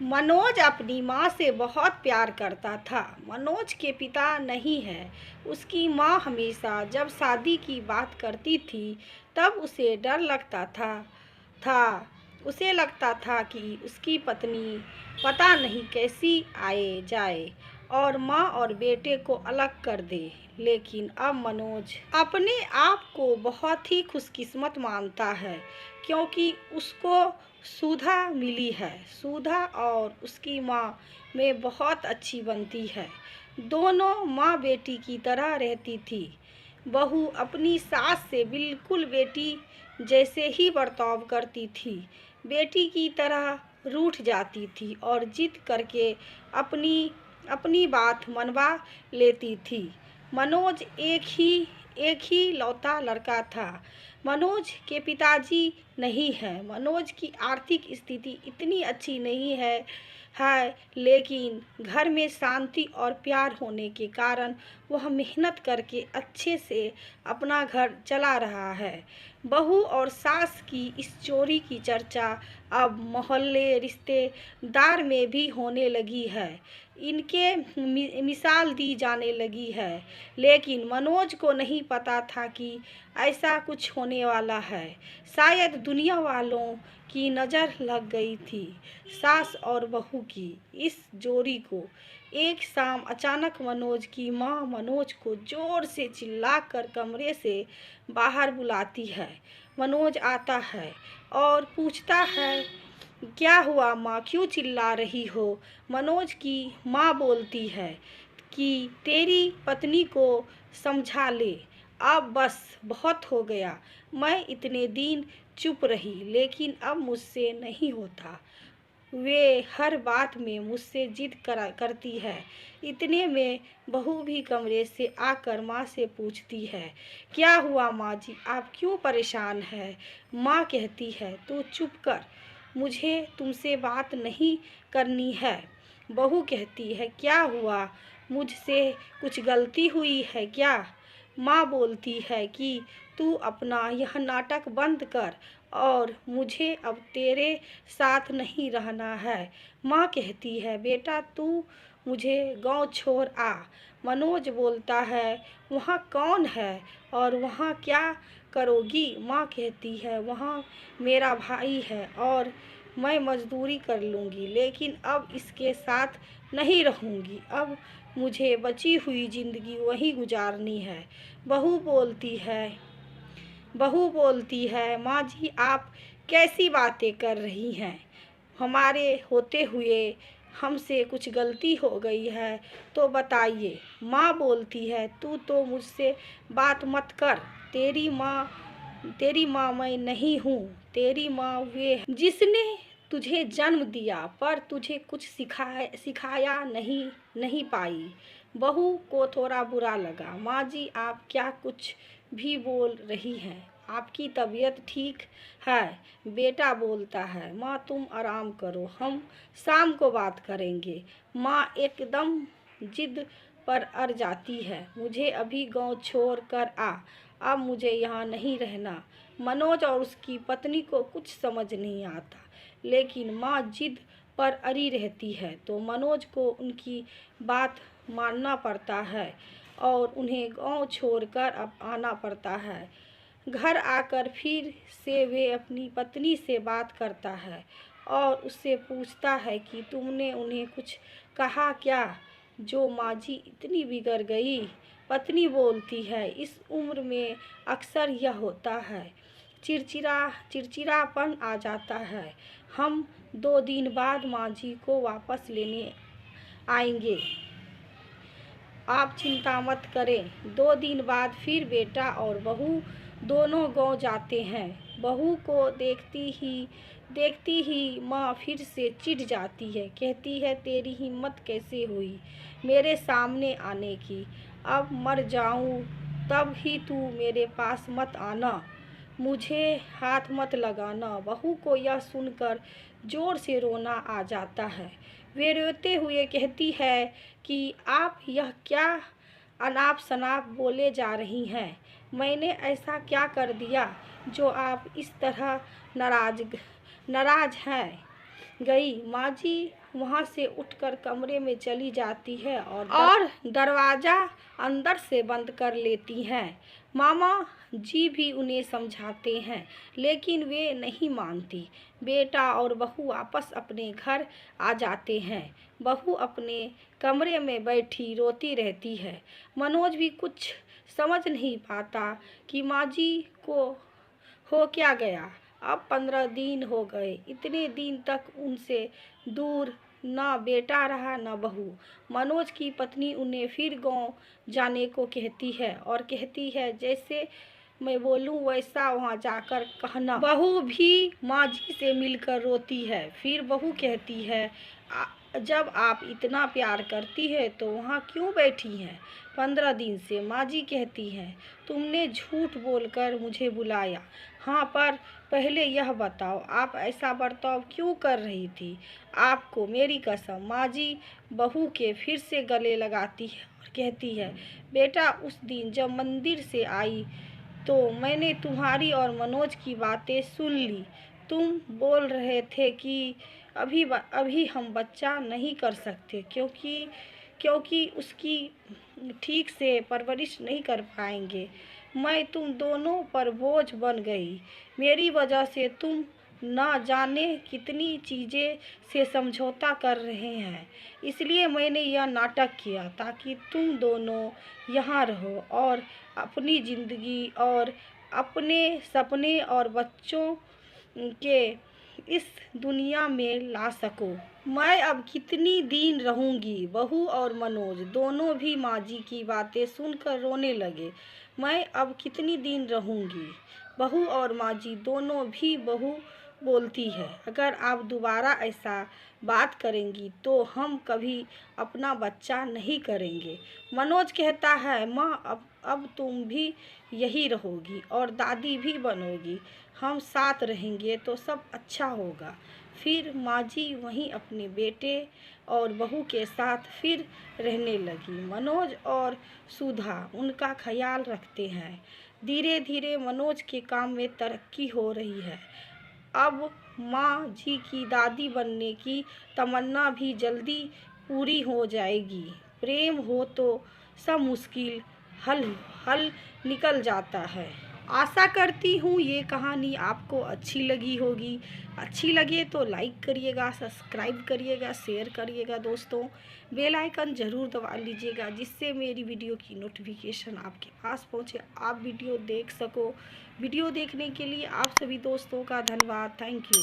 मनोज अपनी माँ से बहुत प्यार करता था। मनोज के पिता नहीं है। उसकी माँ हमेशा जब शादी की बात करती थी तब उसे डर लगता था। उसे लगता था कि उसकी पत्नी पता नहीं कैसी आए जाए और माँ और बेटे को अलग कर दे। लेकिन अब मनोज अपने आप को बहुत ही खुशकिस्मत मानता है क्योंकि उसको सुधा मिली है। सुधा और उसकी माँ में बहुत अच्छी बनती है। दोनों माँ बेटी की तरह रहती थी। बहू अपनी सास से बिल्कुल बेटी जैसे ही बर्ताव करती थी। बेटी की तरह रूठ जाती थी और जिद करके अपनी अपनी बात मनवा लेती थी। मनोज एक ही लौता लड़का था। मनोज के पिताजी नहीं है। मनोज की आर्थिक स्थिति इतनी अच्छी नहीं है, लेकिन घर में शांति और प्यार होने के कारण वह मेहनत करके अच्छे से अपना घर चला रहा है। बहू और सास की इस चोरी की चर्चा अब मोहल्ले रिश्तेदार में भी होने लगी है। इनके मिसाल दी जाने लगी है। लेकिन मनोज को नहीं पता था कि ऐसा कुछ होने वाला है। शायद दुनिया वालों की नज़र लग गई थी सास और बहू की इस जोड़ी को। एक शाम अचानक मनोज की माँ मनोज को जोर से चिल्लाकर कमरे से बाहर बुलाती है। मनोज आता है और पूछता है, क्या हुआ माँ, क्यों चिल्ला रही हो? मनोज की माँ बोलती है कि तेरी पत्नी को समझा ले, अब बस बहुत हो गया। मैं इतने दिन चुप रही लेकिन अब मुझसे नहीं होता। वे हर बात में मुझसे जिद करती है। इतने में बहू भी कमरे से आकर माँ से पूछती है, क्या हुआ माँ जी, आप क्यों परेशान हैं? माँ कहती है, तू चुप कर, मुझे तुमसे बात नहीं करनी है। बहू कहती है, क्या हुआ, मुझसे कुछ गलती हुई है क्या? माँ बोलती है कि तू अपना यह नाटक बंद कर और मुझे अब तेरे साथ नहीं रहना है। माँ कहती है, बेटा तू मुझे गांव छोड़ आ। मनोज बोलता है, वहाँ कौन है और वहाँ क्या करोगी? माँ कहती है, वहाँ मेरा भाई है और मैं मजदूरी कर लूँगी, लेकिन अब इसके साथ नहीं रहूँगी। अब मुझे बची हुई ज़िंदगी वहीं गुजारनी है। बहू बोलती है, माँ जी आप कैसी बातें कर रही हैं? हमारे होते हुए हमसे कुछ गलती हो गई है तो बताइए। माँ बोलती है, तू तो मुझसे बात मत कर। तेरी माँ मैं नहीं हूँ। तेरी माँ वे है जिसने तुझे जन्म दिया पर तुझे कुछ सिखाया नहीं पाई। बहू को थोड़ा बुरा लगा। माँ जी आप क्या कुछ भी बोल रही हैं? आपकी तबीयत ठीक है? बेटा बोलता है, माँ तुम आराम करो, हम शाम को बात करेंगे। माँ एकदम जिद पर अड़ जाती है, मुझे अभी गांव छोड़ कर आ, अब मुझे यहाँ नहीं रहना। मनोज और उसकी पत्नी को कुछ समझ नहीं आता, लेकिन माँ जिद पर अड़ी रहती है तो मनोज को उनकी बात मानना पड़ता है और उन्हें गांव छोड़कर अब आना पड़ता है। घर आकर फिर से वे अपनी पत्नी से बात करता है और उससे पूछता है कि तुमने उन्हें कुछ कहा क्या जो माँ जी इतनी बिगड़ गई? पत्नी बोलती है, इस उम्र में अक्सर यह होता है, चिड़चिड़ापन आ जाता है। हम 2 दिन बाद माँ जी को वापस लेने आएंगे, आप चिंता मत करें। 2 दिन बाद फिर बेटा और बहू दोनों गांव जाते हैं। बहू को देखती ही माँ फिर से चिढ़ जाती है, कहती है, तेरी हिम्मत कैसे हुई मेरे सामने आने की? अब मर जाऊं तब ही तू मेरे पास मत आना, मुझे हाथ मत लगाना। बहू को यह सुनकर जोर से रोना आ जाता है। वे रोते हुए कहती है कि आप यह क्या अनाप शनाप बोले जा रही हैं? मैंने ऐसा क्या कर दिया जो आप इस तरह नाराज हैं? गई। माँ जी वहाँ से उठकर कमरे में चली जाती है और दरवाज़ा अंदर से बंद कर लेती हैं। मामा जी भी उन्हें समझाते हैं, लेकिन वे नहीं मानती। बेटा और बहू वापस अपने घर आ जाते हैं। बहू अपने कमरे में बैठी रोती रहती है। मनोज भी कुछ समझ नहीं पाता कि माँ जी को हो क्या गया। अब 15 दिन हो गए। इतने दिन तक उनसे दूर ना बेटा रहा ना बहू। मनोज की पत्नी उन्हें फिर गांव जाने को कहती है और कहती है जैसे मैं बोलूं वैसा वहां जाकर कहना। बहू भी माँ जी से मिलकर रोती है। फिर बहू कहती है जब आप इतना प्यार करती है तो वहाँ क्यों बैठी हैं 15 दिन से। माँ जी कहती हैं तुमने झूठ बोलकर मुझे बुलाया। हाँ, पर पहले यह बताओ आप ऐसा बर्ताव क्यों कर रही थी। आपको मेरी कसम। माँ जी बहू के फिर से गले लगाती है और कहती है बेटा उस दिन जब मंदिर से आई तो मैंने तुम्हारी और मनोज की बातें सुन ली। तुम बोल रहे थे कि अभी हम बच्चा नहीं कर सकते क्योंकि उसकी ठीक से परवरिश नहीं कर पाएंगे। मैं तुम दोनों पर बोझ बन गई। मेरी वजह से तुम ना जाने कितनी चीज़ें से समझौता कर रहे हैं। इसलिए मैंने यह नाटक किया ताकि तुम दोनों यहाँ रहो और अपनी ज़िंदगी और अपने सपने और बच्चों के इस दुनिया में ला सको। मैं अब कितनी दिन रहूंगी। बहू और मनोज दोनों भी माँ जी की बातें सुनकर रोने लगे। मैं अब कितनी दिन रहूंगी। बहू और माँ जी दोनों भी बहू बोलती है अगर आप दोबारा ऐसा बात करेंगी तो हम कभी अपना बच्चा नहीं करेंगे। मनोज कहता है माँ अब तुम भी यही रहोगी और दादी भी बनोगी। हम साथ रहेंगे तो सब अच्छा होगा। फिर माँ जी वहीं अपने बेटे और बहू के साथ फिर रहने लगी। मनोज और सुधा उनका ख्याल रखते हैं। धीरे धीरे मनोज के काम में तरक्की हो रही है। अब माँ जी की दादी बनने की तमन्ना भी जल्दी पूरी हो जाएगी। प्रेम हो तो सब मुश्किल हल निकल जाता है। आशा करती हूँ ये कहानी आपको अच्छी लगी होगी। अच्छी लगे तो लाइक करिएगा, सब्सक्राइब करिएगा, शेयर करिएगा दोस्तों। बेल आइकन ज़रूर दबा लीजिएगा जिससे मेरी वीडियो की नोटिफिकेशन आपके पास पहुँचे, आप वीडियो देख सको। वीडियो देखने के लिए आप सभी दोस्तों का धन्यवाद। Thank you.